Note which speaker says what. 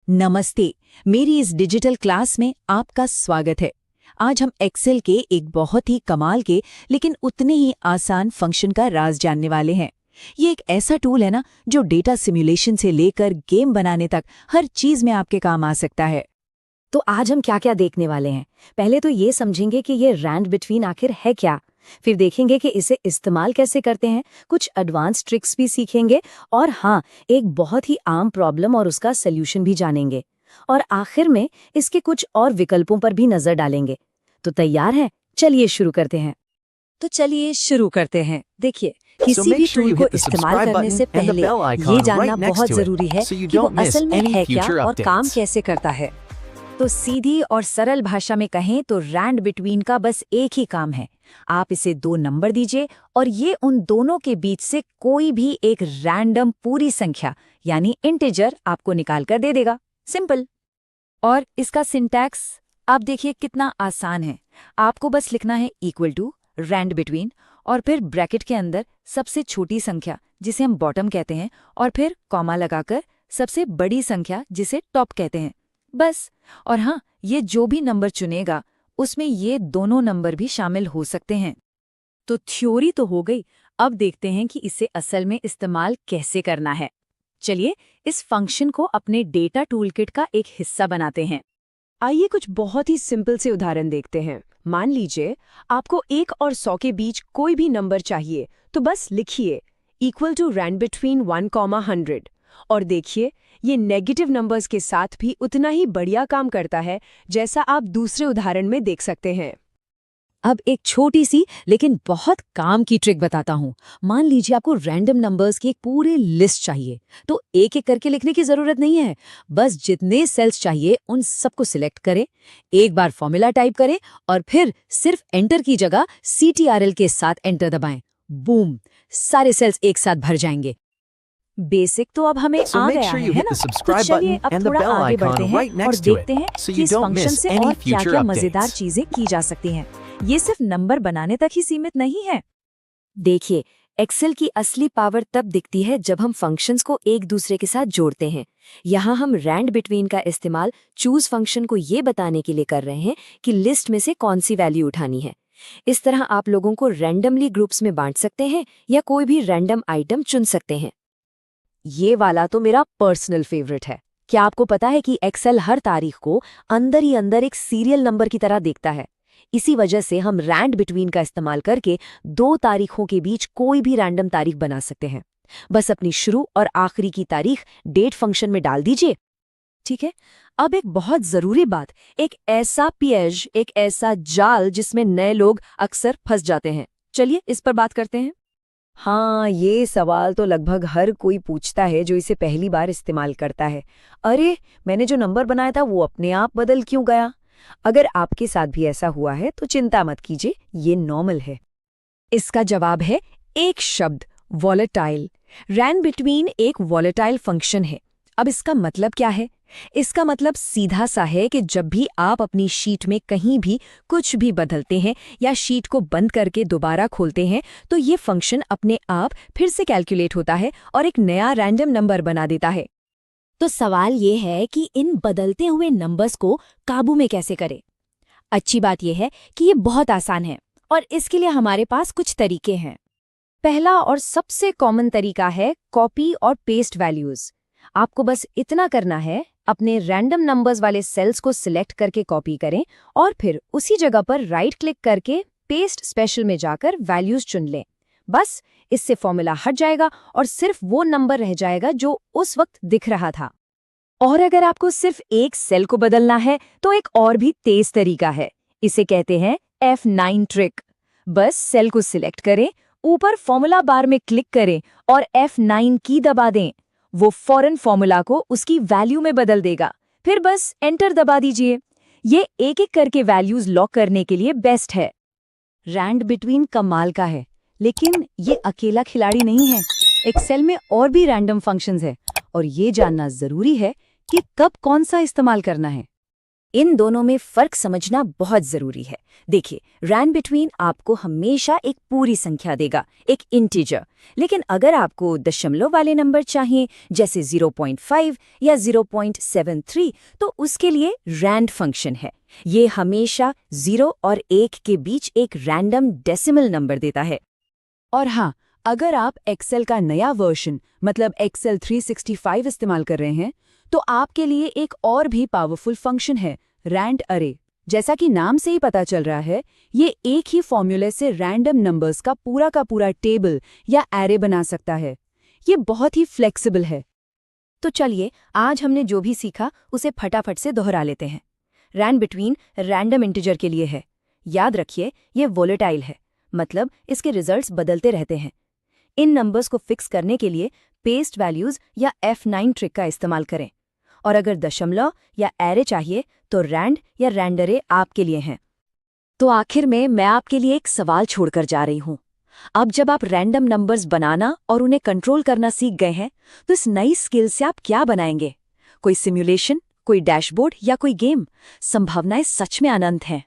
Speaker 1: नमस्ते। मेरी इस डिजिटल क्लास में आपका स्वागत है। आज हम एक्सेल के एक बहुत ही कमाल के लेकिन उतने ही आसान फंक्शन का राज जानने वाले हैं। ये एक ऐसा टूल है ना जो डेटा सिमुलेशन से लेकर गेम बनाने तक हर चीज में आपके काम आ सकता है।
Speaker 2: तो आज हम क्या क्या देखने वाले हैं। पहले तो ये समझेंगे कि ये रैंड बिटवीन आखिर है क्या। फिर देखेंगे कि इसे इस्तेमाल कैसे करते हैं, कुछ एडवांस ट्रिक्स भी सीखेंगे और हाँ, एक बहुत ही आम प्रॉब्लम और उसका सल्यूशन भी जानेंगे। और आखिर में इसके कुछ और विकल्पों पर भी नजर डालेंगे। तो तैयार हैं? चलिए शुरू करते हैं। देखिए, किसी भी टूल को इस्तेमाल करने से पहले ये जानना बहुत जरूरी है कि वो असल में है क्या और काम कैसे करता है। तो सीधी और सरल भाषा में कहें तो रैंड बिटवीन का बस एक ही काम है। आप इसे दो नंबर दीजिए और ये उन दोनों के बीच से कोई भी एक रैंडम पूरी संख्या यानी इंटीजर आपको निकाल कर दे देगा। सिंपल। और इसका सिंटैक्स आप देखिए कितना आसान है। आपको बस लिखना है इक्वल टू रैंड बिटवीन और फिर ब्रैकेट के अंदर सबसे छोटी संख्या जिसे हम बॉटम कहते हैं और फिर कॉमा लगाकर सबसे बड़ी संख्या जिसे टॉप कहते हैं। बस। और हाँ, ये जो भी नंबर चुनेगा उसमें ये दोनों नंबर भी शामिल हो सकते हैं। तो थ्योरी तो हो गई, अब देखते हैं कि इसे असल में इस्तेमाल कैसे करना है। चलिए इस फंक्शन को अपने डेटा टूलकिट का एक हिस्सा बनाते हैं। आइए कुछ बहुत ही सिंपल से उदाहरण देखते हैं। मान लीजिए आपको 1 और 100 के बीच कोई भी नंबर चाहिए, तो बस लिखिए इक्वल टू रैंड बिटवीन 1, 100 और देखिए ये नेगेटिव नंबर्स के साथ भी उतना ही बढ़िया काम करता है जैसा आप दूसरे उदाहरण में देख सकते हैं। अब एक छोटी सी लेकिन बहुत काम की ट्रिक बताता हूँ। मान लीजिए आपको रैंडम नंबर्स की एक पूरी लिस्ट चाहिए, तो एक एक करके लिखने की जरूरत नहीं है। बस जितने सेल्स चाहिए उन सबको सिलेक्ट करें, एक बार फॉर्मूला टाइप करें और फिर सिर्फ एंटर की जगह CTRL के साथ एंटर दबाएं। बूम, सारे सेल्स एक साथ भर जाएंगे। बेसिक तो अब हमें आ गया है ना? तो चलिए अब थोड़ा आगे बढ़ते हैं और देखते हैं कि इस फंक्शन से और क्या-क्या मजेदार चीजें की जा सकती हैं। ये सिर्फ नंबर बनाने तक ही सीमित नहीं है। देखिए, एक्सेल की असली पावर तब दिखती है जब हम फंक्शंस को एक दूसरे के साथ जोड़ते हैं। यहाँ हम रैंड बिटवीन का इस्तेमाल चूज फंक्शन को ये बताने के लिए कर रहे हैं कि लिस्ट में से कौन सी वैल्यू उठानी है। इस तरह आप लोगों को रैंडमली ग्रुप्स में बांट सकते हैं या कोई भी रैंडम आइटम चुन सकते हैं। ये वाला तो मेरा पर्सनल फेवरेट है। क्या आपको पता है कि एक्सेल हर तारीख को अंदर ही अंदर एक सीरियल नंबर की तरह देखता है। इसी वजह से हम रैंड बिटवीन का इस्तेमाल करके दो तारीखों के बीच कोई भी रैंडम तारीख बना सकते हैं। बस अपनी शुरू और आखिरी की तारीख डेट फंक्शन में डाल दीजिए। ठीक है, अब एक बहुत जरूरी बात, एक ऐसा पेज, एक ऐसा जाल जिसमें नए लोग अक्सर फंस जाते हैं। चलिए इस पर बात करते हैं। हाँ, ये सवाल तो लगभग हर कोई पूछता है जो इसे पहली बार इस्तेमाल करता है। अरे, मैंने जो नंबर बनाया था वो अपने आप बदल क्यों गया? अगर आपके साथ भी ऐसा हुआ है तो चिंता मत कीजिए, ये नॉर्मल है। इसका जवाब है एक शब्द, वॉलेटाइल। रैंड बिटवीन एक वॉलेटाइल फंक्शन है। अब इसका मतलब क्या है? इसका मतलब सीधा सा है कि जब भी आप अपनी शीट में कहीं भी कुछ भी बदलते हैं या शीट को बंद करके दोबारा खोलते हैं तो ये फंक्शन अपने आप फिर से कैलकुलेट होता है और एक नया रैंडम नंबर बना देता है। तो सवाल ये है कि इन बदलते हुए नंबर्स को काबू में कैसे करें? अच्छी बात यह है कि ये बहुत आसान है और इसके लिए हमारे पास कुछ तरीके हैं। पहला और सबसे कॉमन तरीका है कॉपी और पेस्ट वैल्यूज। आपको बस इतना करना है, अपने रैंडम नंबर्स वाले सेल्स को सिलेक्ट करके कॉपी करें और फिर उसी जगह पर राइट क्लिक करके पेस्ट स्पेशल में जाकर वैल्यूज चुन लें। बस इससे फॉर्मूला हट जाएगा और सिर्फ वो नंबर रह जाएगा जो उस वक्त दिख रहा था। और अगर आपको सिर्फ एक सेल को बदलना है तो एक और भी तेज तरीका है। इसे कहते हैं F9 ट्रिक। बस सेल को सिलेक्ट करें, ऊपर फॉर्मूला बार में क्लिक करें और F9 की दबा दें। वो फौरन फॉर्मूला को उसकी वैल्यू में बदल देगा। फिर बस एंटर दबा दीजिए। ये एक एक करके वैल्यूज लॉक करने के लिए बेस्ट है। रैंड बिटवीन कमाल का है, लेकिन ये अकेला खिलाड़ी नहीं है। एक्सेल में और भी रैंडम फंक्शंस है और ये जानना जरूरी है कि कब कौन सा इस्तेमाल करना है। इन दोनों में फर्क समझना बहुत जरूरी है। देखिए, रैंड बिटवीन आपको हमेशा एक पूरी संख्या देगा, एक इंटीजर। लेकिन अगर आपको दशमलव वाले नंबर चाहिए, जैसे 0.5 या 0.73, तो उसके लिए रैंड फंक्शन है। ये हमेशा 0 और 1 के बीच एक रैंडम डेसिमल नंबर देता है।
Speaker 1: और हाँ, अगर आप एक्सेल का नया वर्जन मतलब एक्सेल 365 इस्तेमाल कर रहे हैं, तो आपके लिए एक और भी पावरफुल फंक्शन है, रैंड अरे। जैसा कि नाम से ही पता चल रहा है, ये एक ही फॉर्मूले से रैंडम नंबर्स का पूरा टेबल या एरे बना सकता है। ये बहुत ही फ्लेक्सिबल है।
Speaker 2: तो चलिए, आज हमने जो भी सीखा उसे फटाफट से दोहरा लेते हैं। रैंड बिटवीन रैंडम इंटीजर के लिए है। याद रखिए, ये वोलेटाइल है, मतलब इसके रिजल्ट्स बदलते रहते हैं। इन नंबर्स को फिक्स करने के लिए पेस्ट वैल्यूज या F9 ट्रिक का इस्तेमाल करें। और अगर दशमलव या एरे चाहिए तो रैंड या रैंडरे आपके लिए हैं।
Speaker 1: तो आखिर में मैं आपके लिए एक सवाल छोड़कर जा रही हूँ। अब जब आप रैंडम नंबर्स बनाना और उन्हें कंट्रोल करना सीख गए हैं, तो इस नई स्किल से आप क्या बनाएंगे? कोई सिमुलेशन, कोई डैशबोर्ड या कोई गेम? संभावनाएं सच में अनंत हैं।